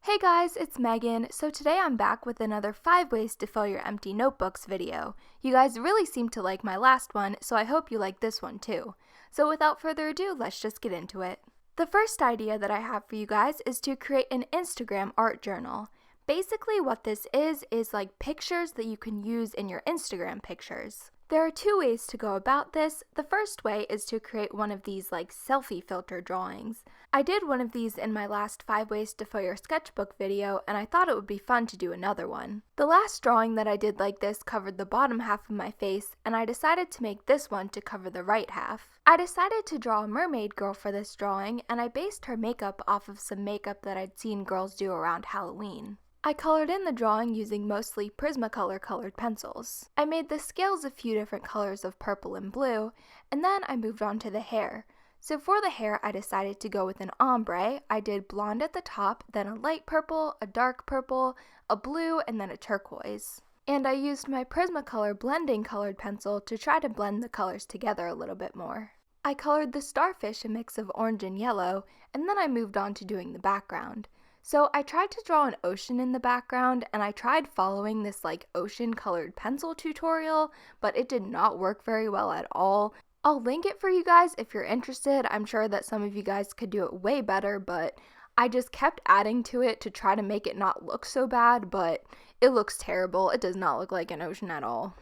Hey guys, it's Megan. So today I'm back with another 5 ways to fill your empty notebooks video. You guys really seem to like my last one, so I hope you like this one too. So without further ado, let's just get into it. The first idea that I have for you guys is to create an Instagram art journal. Basically what this is like pictures that you can use in your Instagram pictures. There are 2 ways to go about this. The first way is to create one of these like selfie filter drawings. I did one of these in my last 5 ways to fill your sketchbook video, and I thought it would be fun to do another one. The last drawing that I did like this covered the bottom half of my face, and I decided to make this one to cover the right half. I decided to draw a mermaid girl for this drawing, and I based her makeup off of some makeup that I'd seen girls do around Halloween. I colored in the drawing using mostly Prismacolor colored pencils. I made the scales a few different colors of purple and blue, and then I moved on to the hair. So for the hair, I decided to go with an ombre. I did blonde at the top, then a light purple, a dark purple, a blue, and then a turquoise. And I used my Prismacolor blending colored pencil to try to blend the colors together a little bit more. I colored the starfish a mix of orange and yellow, and then I moved on to doing the background. So I tried to draw an ocean in the background, and I tried following this like ocean colored pencil tutorial, but it did not work very well at all. I'll link it for you guys if you're interested. I'm sure that some of you guys could do it way better, but I just kept adding to it to try to make it not look so bad, but it looks terrible. It does not look like an ocean at all.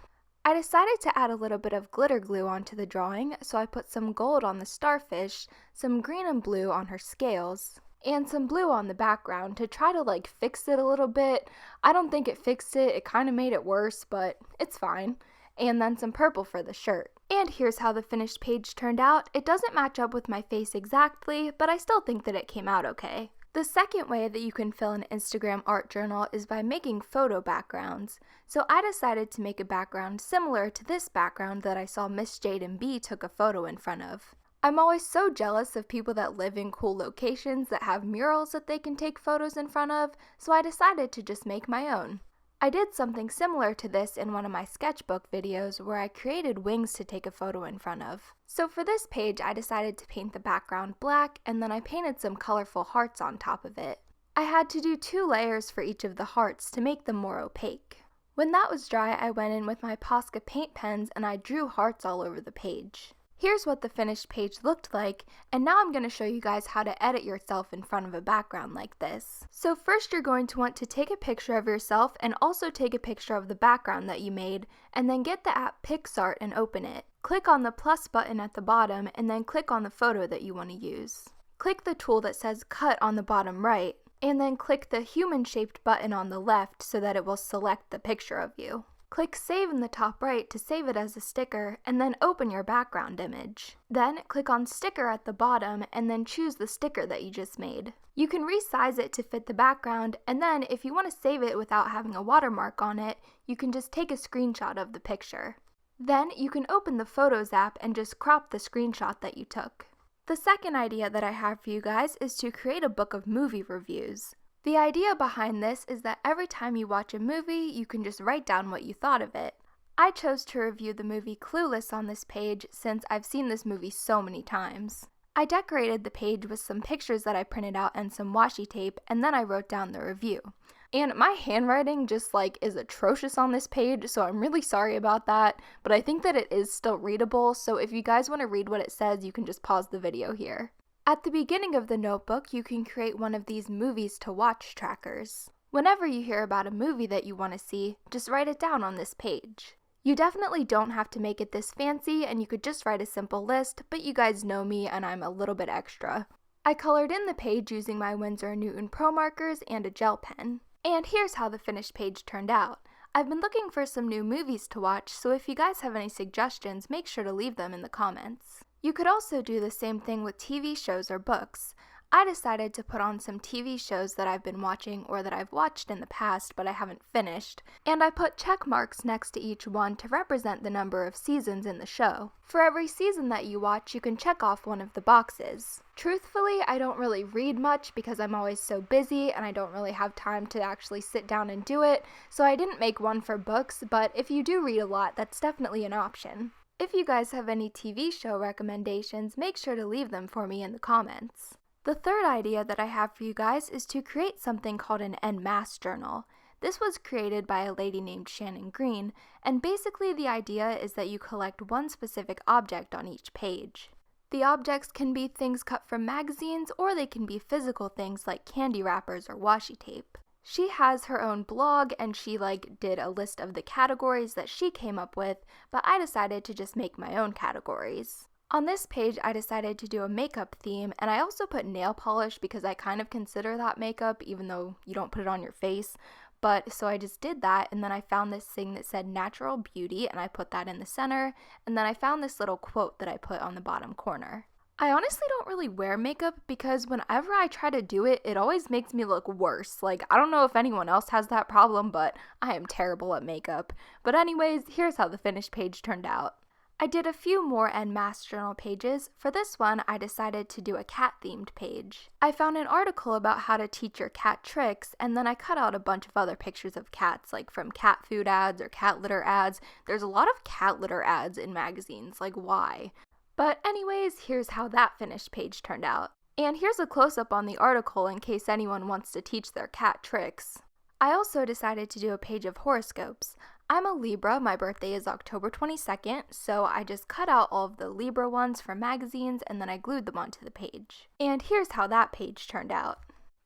I decided to add a little bit of glitter glue onto the drawing, so I put some gold on the starfish, some green and blue on her scales, and some blue on the background to try to like fix it a little bit. I don't think it fixed it. It kind of made it worse, but it's fine. And then some purple for the shirt. And here's how the finished page turned out. It doesn't match up with my face exactly, but I still think that it came out okay. The second way that you can fill an Instagram art journal is by making photo backgrounds. So I decided to make a background similar to this background that I saw Miss Jade and B took a photo in front of. I'm always so jealous of people that live in cool locations that have murals that they can take photos in front of, so I decided to just make my own. I did something similar to this in one of my sketchbook videos where I created wings to take a photo in front of. So for this page, I decided to paint the background black, and then I painted some colorful hearts on top of it. I had to do 2 layers for each of the hearts to make them more opaque. When that was dry, I went in with my Posca paint pens and I drew hearts all over the page. Here's what the finished page looked like, and now I'm going to show you guys how to edit yourself in front of a background like this. So first you're going to want to take a picture of yourself and also take a picture of the background that you made, and then get the app PixArt and open it. Click on the plus button at the bottom and then click on the photo that you want to use. Click the tool that says cut on the bottom right, and then click the human-shaped button on the left so that it will select the picture of you. Click Save in the top right to save it as a sticker, and then open your background image. Then click on Sticker at the bottom, and then choose the sticker that you just made. You can resize it to fit the background, and then if you want to save it without having a watermark on it, you can just take a screenshot of the picture. Then you can open the Photos app and just crop the screenshot that you took. The second idea that I have for you guys is to create a book of movie reviews. The idea behind this is that every time you watch a movie, you can just write down what you thought of it. I chose to review the movie Clueless on this page since I've seen this movie so many times. I decorated the page with some pictures that I printed out and some washi tape, and then I wrote down the review. And my handwriting just is atrocious on this page, so I'm really sorry about that, but I think that it is still readable, so if you guys want to read what it says, you can just pause the video here. At the beginning of the notebook, you can create one of these movies to watch trackers. Whenever you hear about a movie that you want to see, just write it down on this page. You definitely don't have to make it this fancy, and you could just write a simple list, but you guys know me and I'm a little bit extra. I colored in the page using my Winsor & Newton Pro markers and a gel pen. And here's how the finished page turned out. I've been looking for some new movies to watch, so if you guys have any suggestions, make sure to leave them in the comments. You could also do the same thing with TV shows or books. I decided to put on some TV shows that I've been watching or that I've watched in the past but I haven't finished, and I put check marks next to each one to represent the number of seasons in the show. For every season that you watch, you can check off one of the boxes. Truthfully, I don't really read much because I'm always so busy and I don't really have time to actually sit down and do it, so I didn't make one for books, but if you do read a lot, that's definitely an option. If you guys have any TV show recommendations, make sure to leave them for me in the comments. The third idea that I have for you guys is to create something called an en masse journal. This was created by a lady named Shannon Green, and basically the idea is that you collect one specific object on each page. The objects can be things cut from magazines, or they can be physical things like candy wrappers or washi tape. She has her own blog, and she did a list of the categories that she came up with, but I decided to just make my own categories. On this page, I decided to do a makeup theme, and I also put nail polish because I kind of consider that makeup, even though you don't put it on your face. But so I just did that, and then I found this thing that said natural beauty, and I put that in the center, and then I found this little quote that I put on the bottom corner. I honestly don't really wear makeup because whenever I try to do it, it always makes me look worse. I don't know if anyone else has that problem, but I am terrible at makeup. But anyways, here's how the finished page turned out. I did a few more en masse journal pages. For this one, I decided to do a cat-themed page. I found an article about how to teach your cat tricks, and then I cut out a bunch of other pictures of cats, from cat food ads or cat litter ads. There's a lot of cat litter ads in magazines, why? But anyways, here's how that finished page turned out. And here's a close-up on the article in case anyone wants to teach their cat tricks. I also decided to do a page of horoscopes. I'm a Libra, my birthday is October 22nd, so I just cut out all of the Libra ones from magazines and then I glued them onto the page. And here's how that page turned out.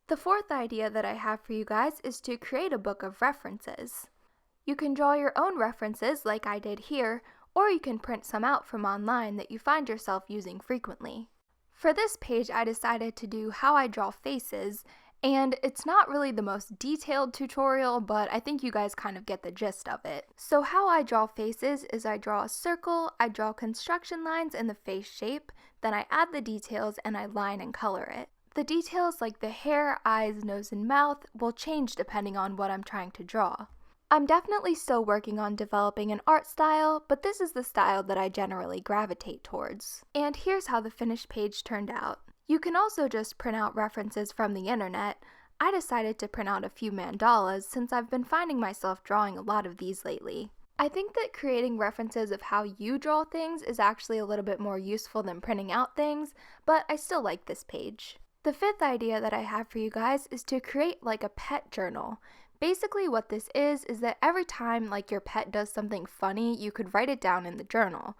The fourth idea that I have for you guys is to create a book of references. You can draw your own references like I did here, or you can print some out from online that you find yourself using frequently. For this page, I decided to do how I draw faces, and it's not really the most detailed tutorial, but I think you guys kind of get the gist of it. So how I draw faces is I draw a circle, I draw construction lines in the face shape, then I add the details and I line and color it. The details like the hair, eyes, nose, and mouth will change depending on what I'm trying to draw. I'm definitely still working on developing an art style, but this is the style that I generally gravitate towards. And here's how the finished page turned out. You can also just print out references from the internet. I decided to print out a few mandalas since I've been finding myself drawing a lot of these lately. I think that creating references of how you draw things is actually a little bit more useful than printing out things, but I still like this page. The fifth idea that I have for you guys is to create a pet journal. Basically what this is that every time your pet does something funny, you could write it down in the journal.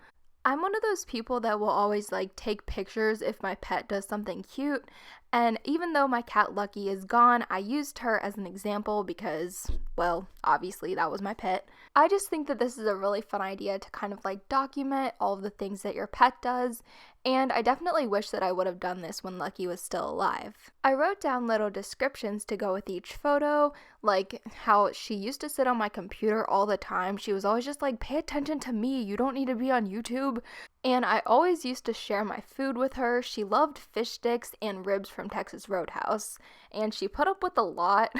I'm one of those people that will always take pictures if my pet does something cute, and even though my cat Lucky is gone, I used her as an example because, well, obviously that was my pet. I just think that this is a really fun idea to kind of document all of the things that your pet does, and I definitely wish that I would have done this when Lucky was still alive. I wrote down little descriptions to go with each photo, like how she used to sit on my computer all the time. She was always just pay attention to me, you don't need to be on YouTube. And I always used to share my food with her. She loved fish sticks and ribs from Texas Roadhouse, and she put up with a lot.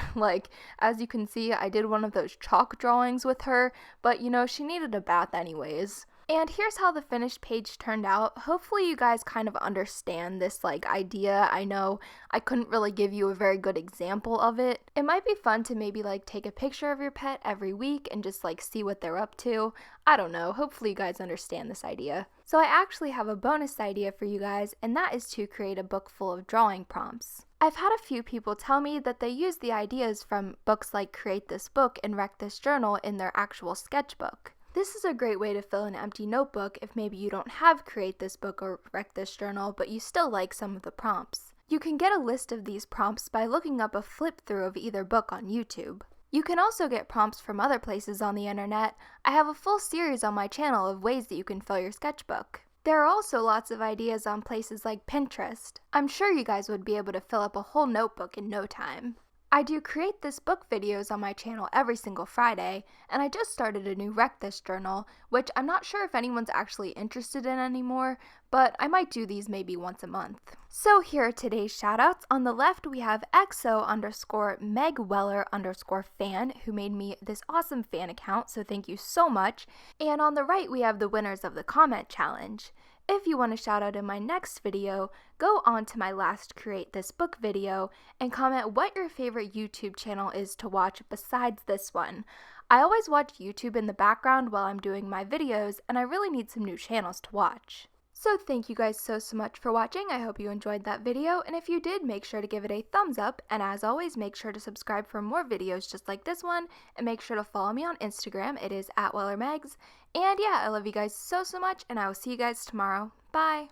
As you can see, I did one of those chalk drawings with her, but she needed a bath anyways. And here's how the finished page turned out. Hopefully you guys kind of understand this idea. I know I couldn't really give you a very good example of it. It might be fun to maybe take a picture of your pet every week and just see what they're up to. I don't know, hopefully you guys understand this idea. So I actually have a bonus idea for you guys, and that is to create a book full of drawing prompts. I've had a few people tell me that they use the ideas from books like Create This Book and Wreck This Journal in their actual sketchbook. This is a great way to fill an empty notebook if maybe you don't have Create This Book or Wreck This Journal, but you still like some of the prompts. You can get a list of these prompts by looking up a flip-through of either book on YouTube. You can also get prompts from other places on the internet. I have a full series on my channel of ways that you can fill your sketchbook. There are also lots of ideas on places like Pinterest. I'm sure you guys would be able to fill up a whole notebook in no time. I do Create This Book videos on my channel every single Friday, and I just started a new Wreck This journal, which I'm not sure if anyone's actually interested in anymore, but I might do these maybe once a month. So here are today's shoutouts. On the left we have XO_MegWeller_fan, who made me this awesome fan account, so thank you so much. And on the right we have the winners of the comment challenge. If you want a shout out in my next video, go on to my last Create This Book video and comment what your favorite YouTube channel is to watch besides this one. I always watch YouTube in the background while I'm doing my videos, and I really need some new channels to watch. So thank you guys so much for watching. I hope you enjoyed that video, and if you did, make sure to give it a thumbs up, and as always, make sure to subscribe for more videos just like this one, and make sure to follow me on Instagram. It is @WellerMegs. And yeah, I love you guys so much, and I will see you guys tomorrow. Bye!